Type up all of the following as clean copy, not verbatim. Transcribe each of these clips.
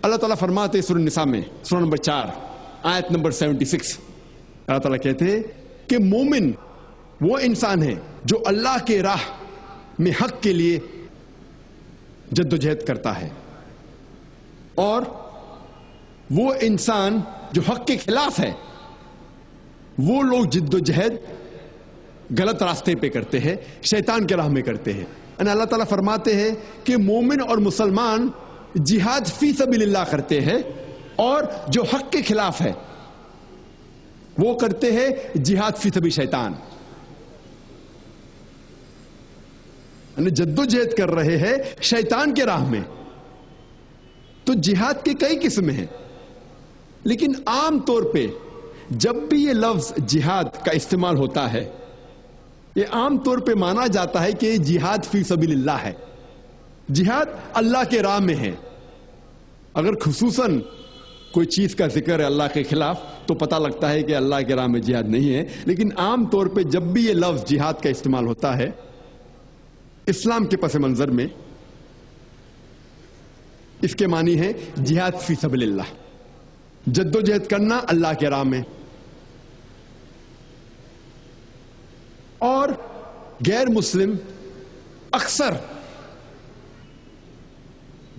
اللہ تعالیٰ فرماتے سورہ النساء میں سورہ نمبر 4 آیت نمبر 76، اللہ تعالیٰ کہتے ہیں کہ مومن وہ انسان ہے جو اللہ کے راہ میں حق کے لیے جد و جہد کرتا ہے، اور وہ انسان جو حق کے خلاف ہے وہ لوگ جد و جہد غلط راستے پہ کرتے ہیں، شیطان کے راہ میں کرتے ہیں۔ اللہ تعالیٰ فرماتے ہیں کہ مومن اور مسلمان جہاد فی سبیل اللہ کرتے ہیں، اور جو حق کے خلاف ہے وہ کرتے ہیں جہاد فی سبیل شیطان، جد و جہد کر رہے ہیں شیطان کے راہ میں۔ تو جہاد کے کئی قسم ہیں، لیکن عام طور پہ جب بھی یہ لفظ جہاد کا استعمال ہوتا ہے یہ عام طور پہ مانا جاتا ہے کہ جہاد فی سبیل اللہ ہے، جہاد اللہ کے راہ میں ہے۔ اگر خصوصاً کوئی چیز کا ذکر ہے اللہ کے خلاف تو پتہ لگتا ہے کہ اللہ کے راہ میں جہاد نہیں ہے، لیکن عام طور پہ جب بھی یہ لفظ جہاد کا استعمال ہوتا ہے اسلام کے پس منظر میں اس کے معنی ہے جہاد فی سبیل اللہ، جد و جہد کرنا اللہ کے راہ میں۔ اور غیر مسلم اکثر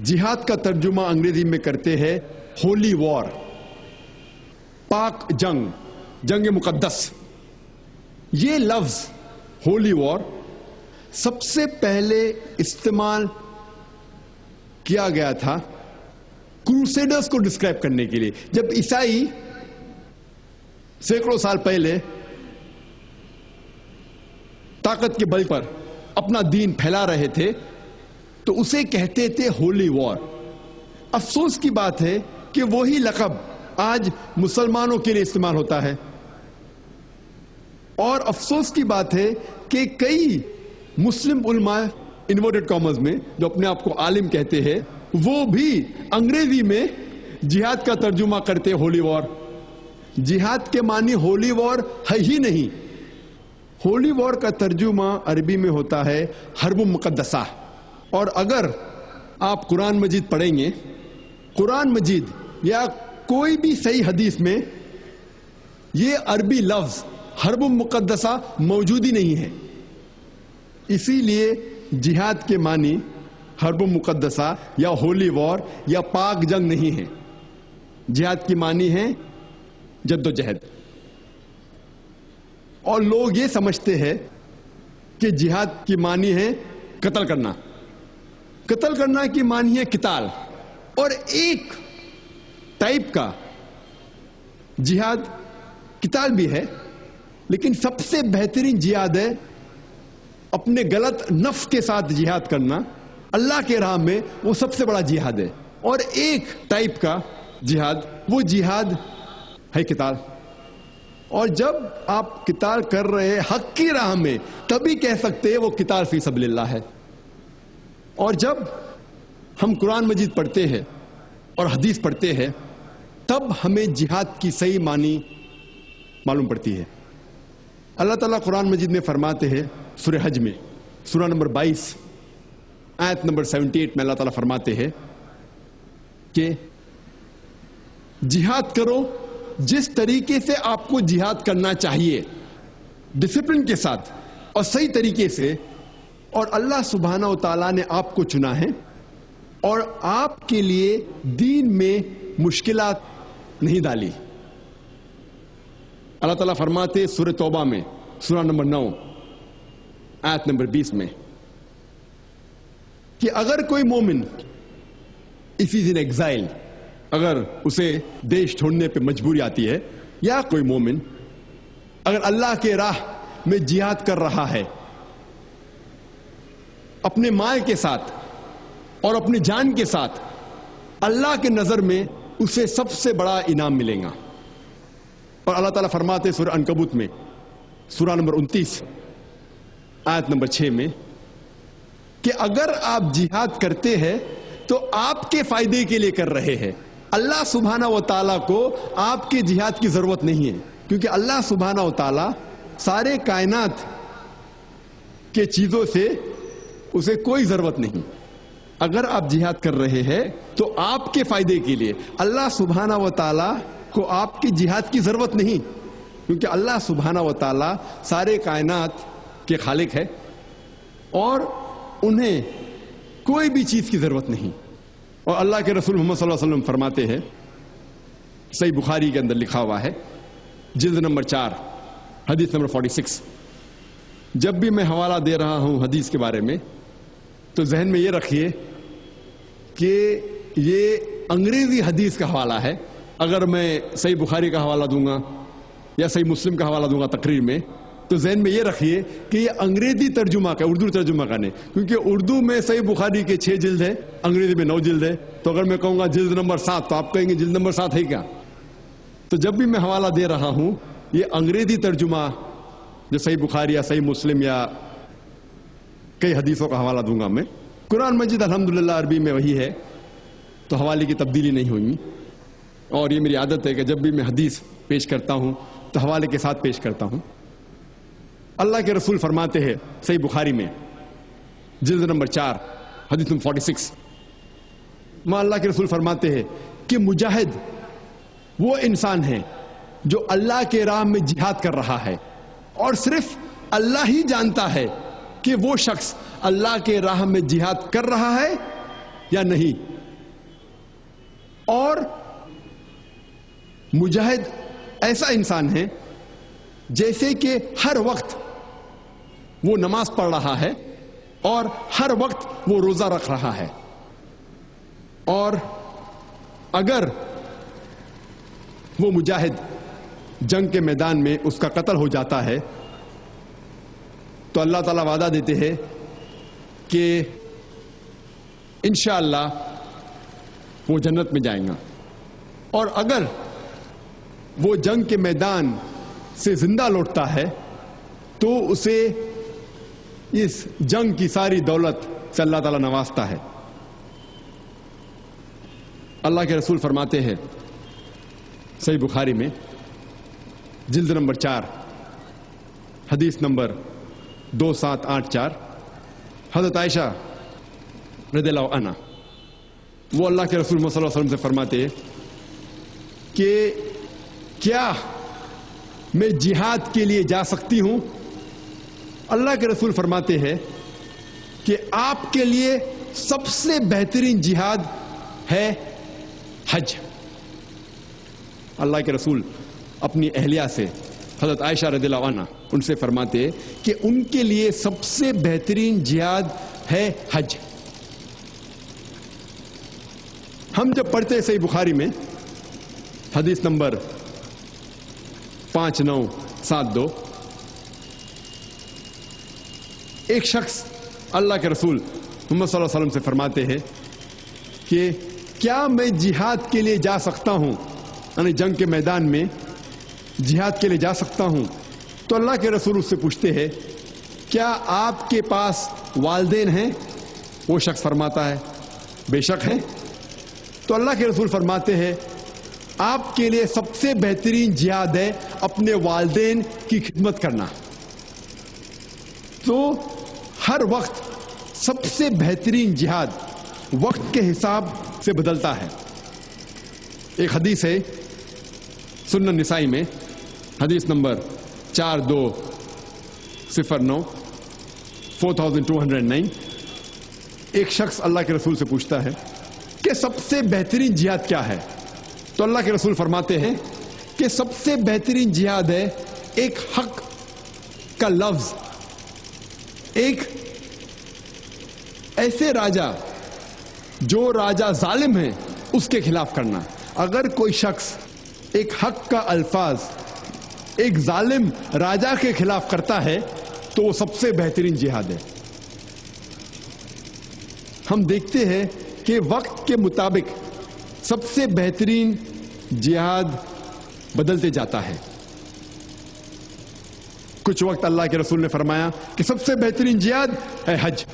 جہاد کا ترجمہ انگریزی میں کرتے ہیں ہولی وار، پاک جنگ، جنگ مقدس۔ یہ لفظ ہولی وار سب سے پہلے استعمال کیا گیا تھا کروسیڈرز کو ڈسکرائب کرنے کے لیے، جب عیسائی سینکڑوں سال پہلے طاقت کے بل پر اپنا دین پھیلا رہے تھے تو اسے کہتے تھے ہولی وار۔ افسوس کی بات ہے کہ وہی لقب آج مسلمانوں کے لیے استعمال ہوتا ہے، اور افسوس کی بات ہے کہ کئی مسلم علماء انورٹڈ کامرز میں جو اپنے آپ کو عالم کہتے ہیں وہ بھی انگریزی میں جہاد کا ترجمہ کرتے ہولی وار۔ جہاد کے معنی ہولی وار ہے ہی نہیں، ہولی وار کا ترجمہ عربی میں ہوتا ہے حرب مقدسہ۔ اور اگر آپ قرآن مجید پڑھیں گے، قرآن مجید یا کوئی بھی صحیح حدیث میں یہ عربی لفظ حرب مقدسہ موجود ہی نہیں ہے۔ اسی لیے جہاد کے معنی حرب مقدسہ یا ہولی وار یا پاک جنگ نہیں ہے، جہاد کی معنی ہے جد و جہد۔ اور لوگ یہ سمجھتے ہیں کہ جہاد کی معنی ہے قتل کرنا، قتل کرنا کی معنی ہے قتال، اور ایک ٹائپ کا جہاد قتال بھی ہے، لیکن سب سے بہترین جہاد ہے اپنے غلط نفس کے ساتھ جہاد کرنا اللہ کے راہ میں، وہ سب سے بڑا جہاد ہے۔ اور ایک ٹائپ کا جہاد وہ جہاد ہے قتال، اور جب آپ قتال کر رہے ہیں حق کی راہ میں تبھی کہہ سکتے ہیں وہ قتال فی سبیل اللہ ہے۔ اور جب ہم قرآن مجید پڑھتے ہیں اور حدیث پڑھتے ہیں تب ہمیں جہاد کی صحیح معنی معلوم پڑتی ہے۔ اللہ تعالیٰ قرآن مجید میں فرماتے ہیں سورہ حج میں سورہ نمبر 22 آیت نمبر 78 میں اللہ تعالیٰ فرماتے ہیں کہ جہاد کرو جس طریقے سے آپ کو جہاد کرنا چاہیے، ڈسپلن کے ساتھ اور صحیح طریقے سے، اور اللہ سبحانہ و تعالیٰ نے آپ کو چنا ہے اور آپ کے لیے دین میں مشکلات نہیں ڈالی۔ اللہ تعالیٰ فرماتے سورہ توبہ میں سورہ نمبر 9 آیت نمبر 20 میں کہ اگر کوئی مومن if he is in exile، اگر اسے دیش چھوڑنے پہ مجبوری آتی ہے، یا کوئی مومن اگر اللہ کے راہ میں جہاد کر رہا ہے اپنے مال کے ساتھ اور اپنی جان کے ساتھ، اللہ کے نظر میں اسے سب سے بڑا انعام ملے گا۔ اور اللہ تعالیٰ فرماتے سورہ عنکبوت میں سورہ نمبر 29 آیت نمبر 6 میں کہ اگر آپ جہاد کرتے ہیں تو آپ کے فائدے کے لیے کر رہے ہیں، اللہ سبحانہ و تعالیٰ کو آپ کے جہاد کی ضرورت نہیں ہے، کیونکہ اللہ سبحانہ و تعالیٰ سارے کائنات کے چیزوں سے اسے کوئی ضرورت نہیں۔ اگر آپ جہاد کر رہے ہیں تو آپ کے فائدے کے لیے. اللہ سبحانہ و تعالیٰ کو آپ کی جہاد کی ضرورت نہیں، کیونکہ اللہ سبحانہ و تعالیٰ سارے کائنات کے خالق ہے اور انہیں کوئی بھی چیز کی ضرورت نہیں. اور اللہ کے رسول محمد صلی اللہ علیہ وسلم فرماتے ہیں، صحیح بخاری کے اندر لکھا ہوا ہے، جلد نمبر 4 حدیث نمبر 46، جب بھی میں حوالہ دے رہا ہوں حدیث کے بارے میں تو ذہن میں یہ رکھیے کہ یہ انگریزی حدیث کا حوالہ ہے. اگر میں صحیح بخاری کا حوالہ دوں گا یا صحیح مسلم کا حوالہ دوں گا تقریر میں تو ذہن میں یہ رکھیے کہ یہ انگریزی ترجمہ کا، اردو ترجمہ کا نہیں، کیونکہ اردو میں صحیح بخاری کے 6 جلد ہے، انگریزی میں 9 جلد ہے. تو اگر میں کہوں گا جلد نمبر 7 تو آپ کہیں گے جلد نمبر 7 ہے کیا؟ تو جب بھی میں حوالہ دے رہا ہوں یہ انگریزی ترجمہ جو صحیح بخاری یا صحیح مسلم یا کئی حدیثوں کا حوالہ دوں گا میں. قرآن مجید الحمدللہ عربی میں وہی ہے تو حوالے کی تبدیلی نہیں ہوئی. اور یہ میری عادت ہے کہ جب بھی میں حدیث پیش کرتا ہوں تو حوالے کے ساتھ پیش کرتا ہوں. اللہ کے رسول فرماتے ہیں صحیح بخاری میں جلد نمبر 4 حدیث نمبر 46، وہاں اللہ کے رسول فرماتے ہیں کہ مجاہد وہ انسان ہے جو اللہ کے راہ میں جہاد کر رہا ہے اور صرف اللہ ہی جانتا ہے کہ وہ شخص اللہ کے راہ میں جہاد کر رہا ہے یا نہیں. اور مجاہد ایسا انسان ہے جیسے کہ ہر وقت وہ نماز پڑھ رہا ہے اور ہر وقت وہ روزہ رکھ رہا ہے، اور اگر وہ مجاہد جنگ کے میدان میں اس کا قتل ہو جاتا ہے تو اللہ تعالیٰ وعدہ دیتے ہیں کہ انشاءاللہ وہ جنت میں جائیں گا. اور اگر وہ جنگ کے میدان سے زندہ لوٹتا ہے تو اسے اس جنگ کی ساری دولت سے اللہ تعالیٰ نوازتا ہے. اللہ کے رسول فرماتے ہیں صحیح بخاری میں جلد نمبر 4 حدیث نمبر 2784، حضرت عائشہ رضی اللہ عنہ وہ اللہ کے رسول صلی اللہ علیہ وسلم سے فرماتے ہیں کہ کیا میں جہاد کے لیے جا سکتی ہوں؟ اللہ کے رسول فرماتے ہیں کہ آپ کے لیے سب سے بہترین جہاد ہے حج. اللہ کے رسول اپنی اہلیہ سے حضرت عائشہ رضی اللہ عنہ ان سے فرماتے ہیں کہ ان کے لیے سب سے بہترین جہاد ہے حج. ہم جب پڑھتے ہیں صحیح بخاری میں حدیث نمبر 5972، ایک شخص اللہ کے رسول محمد صلی اللہ علیہ وسلم سے فرماتے ہیں کہ کیا میں جہاد کے لیے جا سکتا ہوں، یعنی جنگ کے میدان میں جہاد کے لیے جا سکتا ہوں؟ تو اللہ کے رسول اس سے پوچھتے ہیں کیا آپ کے پاس والدین ہیں؟ وہ شخص فرماتا ہے بے شک ہیں. تو اللہ کے رسول فرماتے ہیں آپ کے لیے سب سے بہترین جہاد ہے اپنے والدین کی خدمت کرنا. تو ہر وقت سب سے بہترین جہاد وقت کے حساب سے بدلتا ہے. ایک حدیث ہے سنن نسائی میں حدیث نمبر 4209 4209، ایک شخص اللہ کے رسول سے پوچھتا ہے کہ سب سے بہترین جہاد کیا ہے؟ تو اللہ کے رسول فرماتے ہیں کہ سب سے بہترین جہاد ہے ایک حق کا لفظ ایک ایسے راجا جو راجا ظالم ہے اس کے خلاف کرنا. اگر کوئی شخص ایک حق کا الفاظ ایک ظالم راجا کے خلاف کرتا ہے تو وہ سب سے بہترین جہاد ہے. ہم دیکھتے ہیں کہ وقت کے مطابق سب سے بہترین جہاد بدلتے جاتا ہے. کچھ وقت اللہ کے رسول نے فرمایا کہ سب سے بہترین جہاد ہے حج.